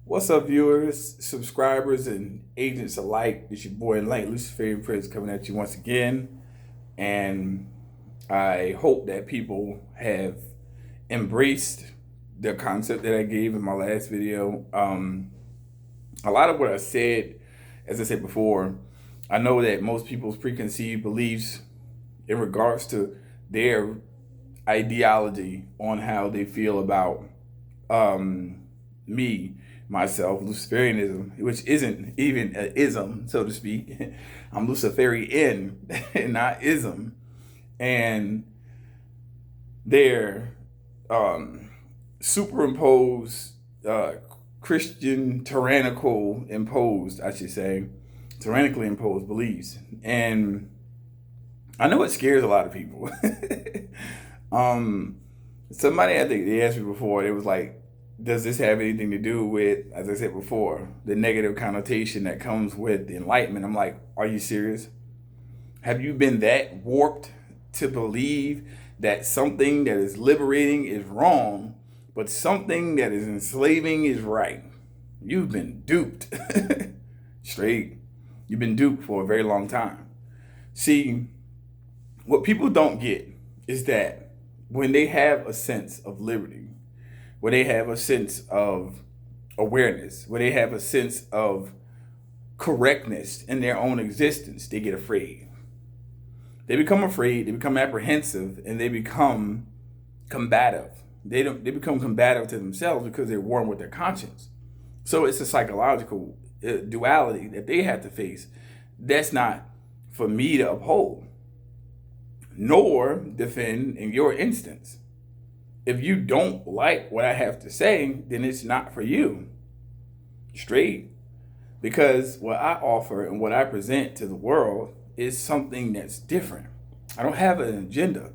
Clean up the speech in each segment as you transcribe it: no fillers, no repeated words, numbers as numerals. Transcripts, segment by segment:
What's up, viewers, subscribers, and agents alike? It's your boy Light Luciferian Prince coming at you once again. And I hope that people have embraced the concept that I gave in my last video. A lot of what I said, as I said before, I know that most people's preconceived beliefs in regards to their ideology on how they feel about me, myself, Luciferianism, which isn't even an ism, so to speak. I'm Luciferian and not ism. And their superimposed Christian tyrannical imposed, I should say, tyrannically imposed beliefs. And I know it scares a lot of people. Somebody, I think they asked me before, it was like, does this have anything to do with, as I said before, the negative connotation that comes with the enlightenment? I'm like, are you serious? Have you been that warped to believe that something that is liberating is wrong, but something that is enslaving is right? You've been duped. Straight. You've been duped for a very long time. See, what people don't get is that when they have a sense of liberty, when they have a sense of awareness, when they have a sense of correctness in their own existence, they get afraid. They become afraid, they become apprehensive, and they become combative. They become combative to themselves because they're warring with their conscience. So it's a psychological duality that they have to face. That's not for me to uphold, nor defend in your instance. If you don't like what I have to say, then it's not for you. Straight. Because what I offer and what I present to the world is something that's different. I don't have an agenda.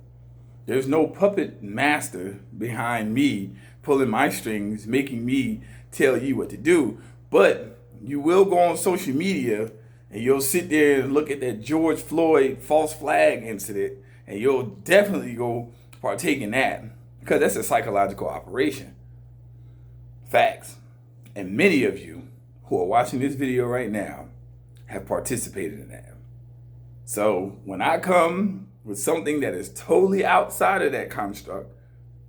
There's no puppet master behind me pulling my strings, making me tell you what to do. But you will go on social media and you'll sit there and look at that George Floyd false flag incident, and you'll definitely go partake in that. Because that's a psychological operation. Facts. And many of you who are watching this video right now have participated in that. So when I come with something that is totally outside of that construct,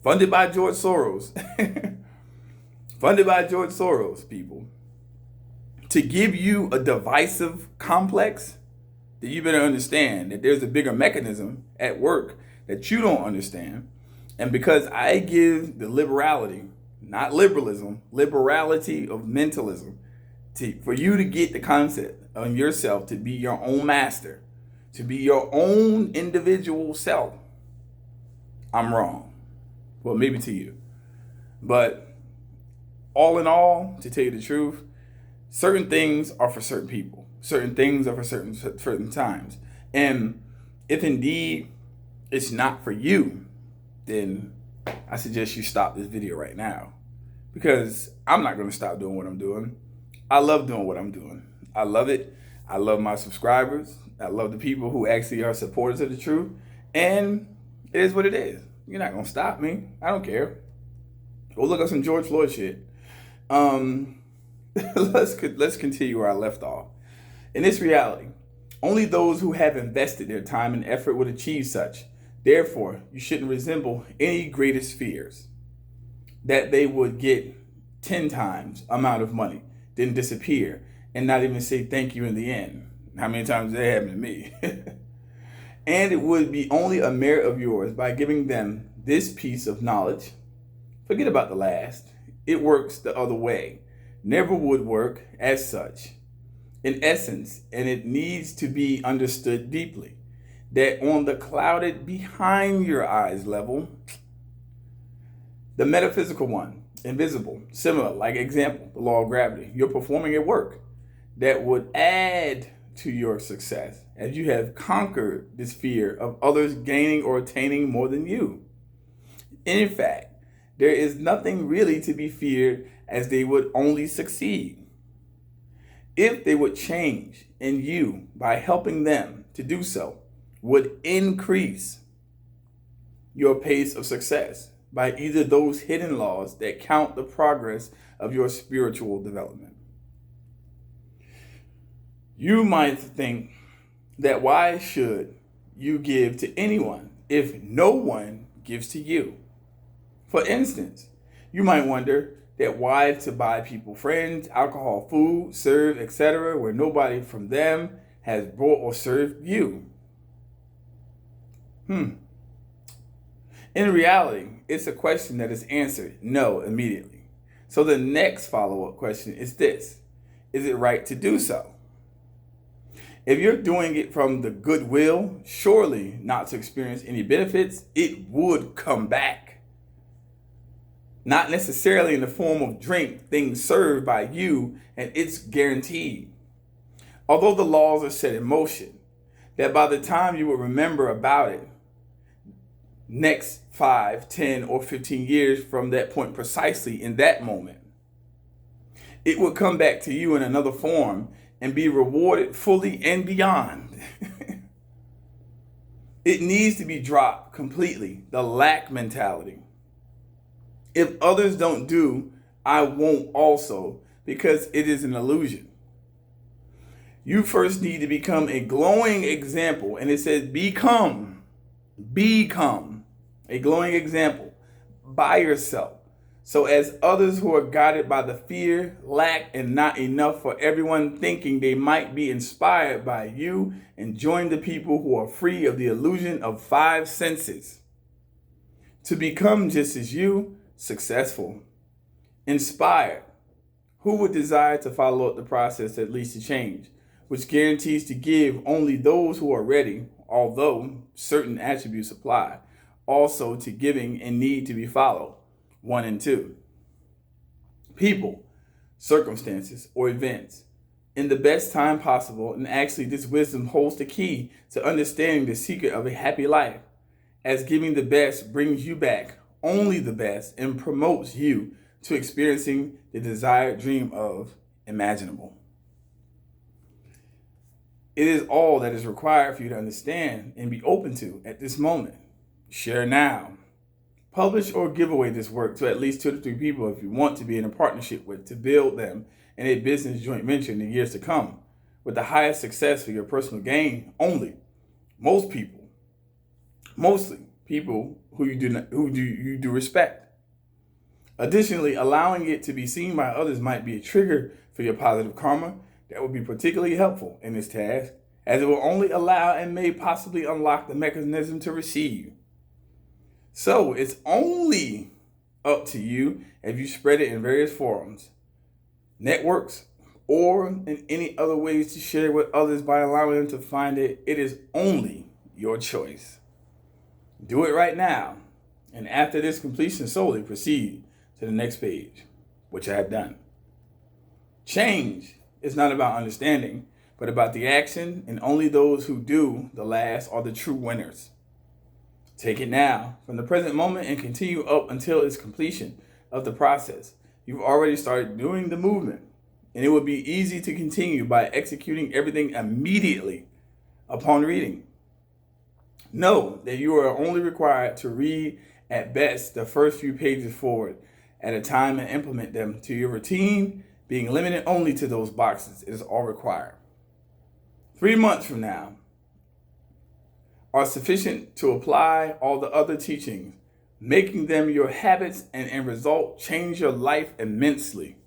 funded by George Soros, funded by George Soros, people, to give you a divisive complex, that you better understand that there's a bigger mechanism at work that you don't understand. And because I give the liberality, not liberalism, liberality of mentalism, for you to get the concept of yourself to be your own master, to be your own individual self, I'm wrong. Well, maybe to you. But all in all, to tell you the truth, certain things are for certain people. Certain things are for certain times. And if indeed it's not for you, then I suggest you stop this video right now, because I'm not going to stop doing what I'm doing. I love doing what I'm doing. I love it. I love my subscribers. I love the people who actually are supporters of the truth. And it is what it is. You're not going to stop me. I don't care. Go look up some George Floyd shit. Let's continue where I left off. In this reality, only those who have invested their time and effort would achieve such. Therefore, you shouldn't resemble any greatest fears that they would get 10 times amount of money, then disappear, and not even say thank you in the end. How many times that happened to me? And it would be only a merit of yours by giving them this piece of knowledge. Forget about the last. It works the other way. Never would work as such. In essence, and it needs to be understood deeply, that on the clouded behind your eyes level, the metaphysical one, invisible, similar, like example, the law of gravity, you're performing a work that would add to your success as you have conquered this fear of others gaining or attaining more than you. In fact, there is nothing really to be feared, as they would only succeed. If they would change, and you, by helping them to do so, would increase your pace of success by either those hidden laws that count the progress of your spiritual development. You might think that why should you give to anyone if no one gives to you? For instance, you might wonder that why to buy people friends, alcohol, food, serve, etc., where nobody from them has brought or served you. In reality, it's a question that is answered no immediately. So the next follow-up question is this: is it right to do so? If you're doing it from the goodwill, surely not to experience any benefits, it would come back. Not necessarily in the form of drink, things served by you, and it's guaranteed. Although the laws are set in motion, that by the time you will remember about it, next 5, 10, or 15 years from that point precisely in that moment, it will come back to you in another form and be rewarded fully and beyond. It needs to be dropped completely, the lack mentality. If others don't do, I won't also, because it is an illusion. You first need to become a glowing example, and it says become a glowing example by yourself. So as others who are guided by the fear, lack, and not enough for everyone thinking they might be inspired by you and join the people who are free of the illusion of 5 senses. To become just as you, successful, inspired, who would desire to follow up the process that leads to change, which guarantees to give only those who are ready, although certain attributes apply, also to giving and need to be followed. 1 and 2. People, circumstances, or events in the best time possible, and actually this wisdom holds the key to understanding the secret of a happy life, as giving the best brings you back only the best and promotes you to experiencing the desired dream of imaginable. It is all that is required for you to understand and be open to at this moment. Share now. Publish or give away this work to at least 2 to 3 people if you want to be in a partnership with to build them in a business joint venture in the years to come, with the highest success for your personal gain only. Mostly people who you do respect. Additionally, allowing it to be seen by others might be a trigger for your positive karma that would be particularly helpful in this task, as it will only allow and may possibly unlock the mechanism to receive. So it's only up to you if you spread it in various forums, networks, or in any other ways to share with others by allowing them to find it. It is only your choice. Do it right now, and after this completion solely, proceed to the next page, which I have done. Change is not about understanding, but about the action, and only those who do the last are the true winners. Take it now, from the present moment, and continue up until its completion of the process. You've already started doing the movement, and it will be easy to continue by executing everything immediately upon reading. Know that you are only required to read at best the first few pages forward at a time and implement them to your routine, being limited only to those boxes is all required. 3 months from now are sufficient to apply all the other teachings, making them your habits, and in result change your life immensely.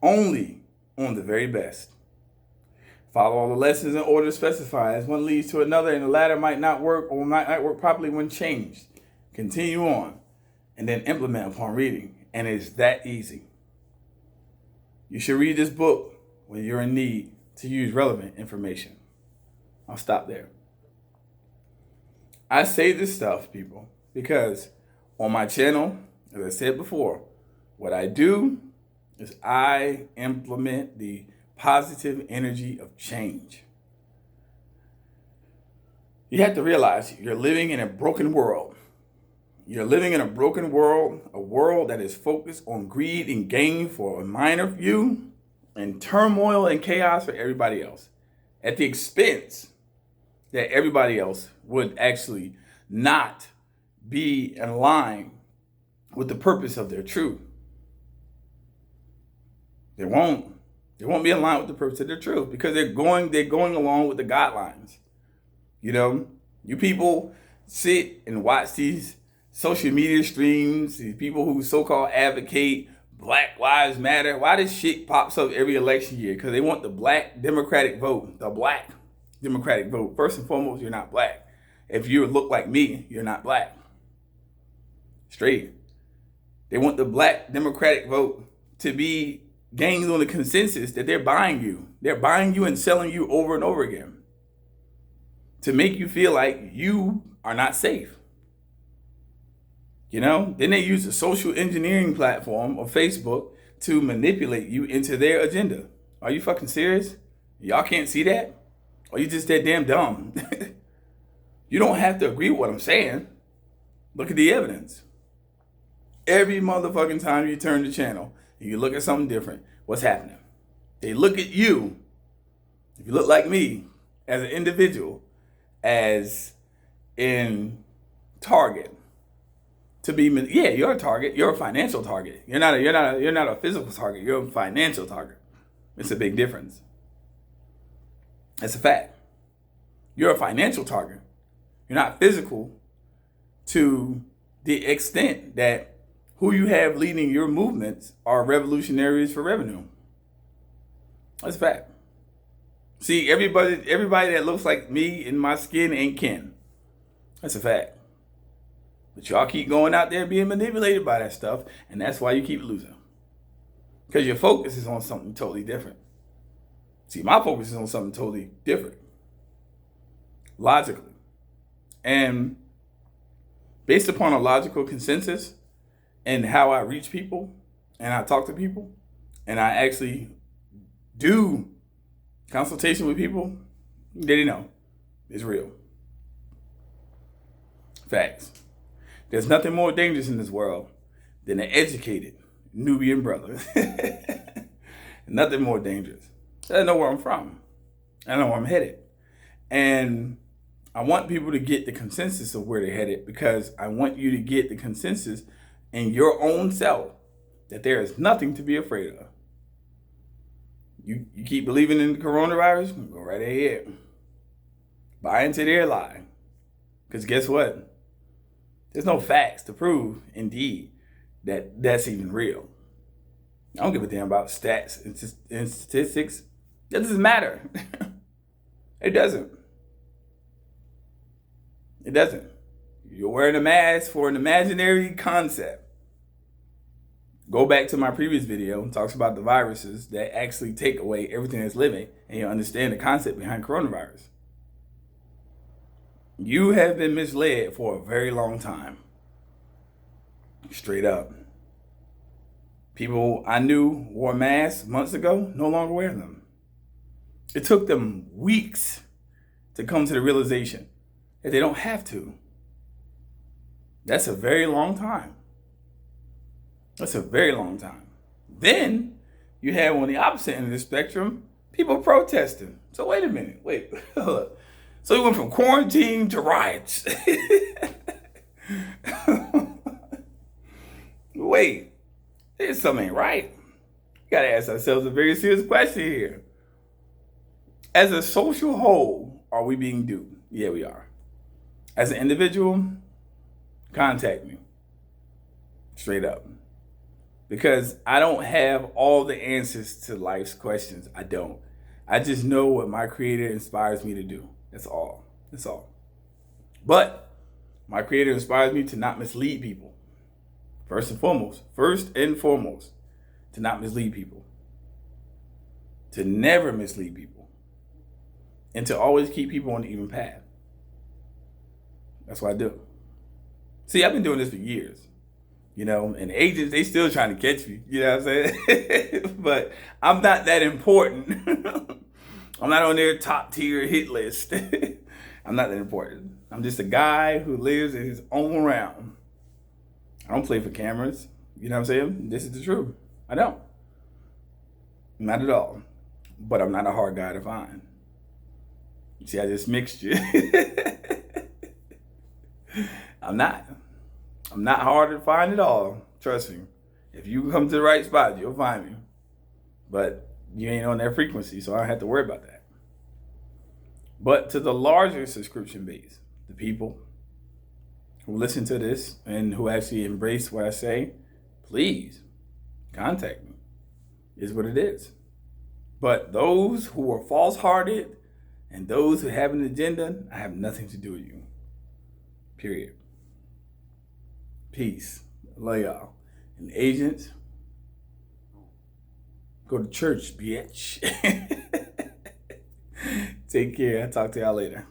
Only on the very best. Follow all the lessons in order specified, as one leads to another, and the latter might not work or might not work properly when changed. Continue on, and then implement upon reading, and it's that easy. You should read this book when you're in need to use relevant information. I'll stop there. I say this stuff, people, because on my channel, as I said before, what I do is I implement the positive energy of change. You have to realize you're living in a broken world. You're living in a broken world, a world that is focused on greed and gain for a minor few, and turmoil and chaos for everybody else, at the expense that everybody else would actually not be in line with the purpose of their truth. They won't. They won't be aligned with the purpose of the truth because they're going along with the guidelines. You know, you people sit and watch these social media streams, these people who so-called advocate Black Lives Matter. Why this shit pops up every election year? Because they want the black Democratic vote. The black Democratic vote. First and foremost, you're not black. If you look like me, you're not black. Straight. They want the black Democratic vote to be gained on the consensus that they're buying you. They're buying you and selling you over and over again to make you feel like you are not safe. You know, then they use a social engineering platform of Facebook to manipulate you into their agenda. Are you fucking serious? Y'all can't see that? Or you just that damn dumb? You don't have to agree with what I'm saying. Look at the evidence. Every motherfucking time you turn the channel and you look at something different, what's happening? They look at you, if you look like me, as an individual, as in target. To be, yeah, you're a target. You're a financial target. You're not a physical target. You're a financial target. It's a big difference. That's a fact. You're a financial target. You're not physical to the extent that who you have leading your movements are revolutionaries for revenue. That's a fact. See, everybody that looks like me in my skin ain't kin. That's a fact. But y'all keep going out there being manipulated by that stuff, and that's why you keep losing. Because your focus is on something totally different. See, my focus is on something totally different. Logically. And based upon a logical consensus and how I reach people and I talk to people and I actually do consultation with people, they know it's real. Facts. There's nothing more dangerous in this world than an educated Nubian brother. Nothing more dangerous. I know where I'm from. I know where I'm headed. And I want people to get the consensus of where they're headed because I want you to get the consensus in your own self that there is nothing to be afraid of. You keep believing in the coronavirus? Go right ahead. Buy into their lie. Because guess what? There's no facts to prove, indeed, that that's even real. I don't give a damn about stats and statistics. That doesn't matter. It doesn't. It doesn't. You're wearing a mask for an imaginary concept. Go back to my previous video. It talks about the viruses that actually take away everything that's living, and you understand the concept behind coronavirus. You have been misled for a very long time. Straight up. People I knew wore masks months ago, no longer wear them. It took them weeks to come to the realization that they don't have to. That's a very long time. That's a very long time. Then you have on the opposite end of the spectrum, people protesting. So wait a minute, wait. So we went from quarantine to riots. Wait, there's something ain't right. We gotta ask ourselves a very serious question here. As a social whole, are we being duped? Yeah, we are. As an individual, contact me. Straight up. Because I don't have all the answers to life's questions. I don't. I just know what my Creator inspires me to do. That's all. That's all. But my Creator inspires me to not mislead people. First and foremost, to not mislead people. To never mislead people. And to always keep people on the even path. That's what I do. See, I've been doing this for years. You know, and agents, they still trying to catch me. You know what I'm saying? But I'm not that important. I'm not on their top tier hit list. I'm not that important. I'm just a guy who lives in his own realm. I don't play for cameras. You know what I'm saying? This is the truth. I don't. Not at all. But I'm not a hard guy to find. You see, I just mixed you. I'm not. I'm not hard to find at all. Trust me. If you come to the right spot, you'll find me. But you ain't on that frequency, so I don't have to worry about that. But to the larger subscription base, the people who listen to this and who actually embrace what I say, please contact me. Is what it is. But those who are false-hearted and those who have an agenda, I have nothing to do with you. Period. Peace. Love y'all. And agents, go to church, bitch. Take care. I'll talk to y'all later.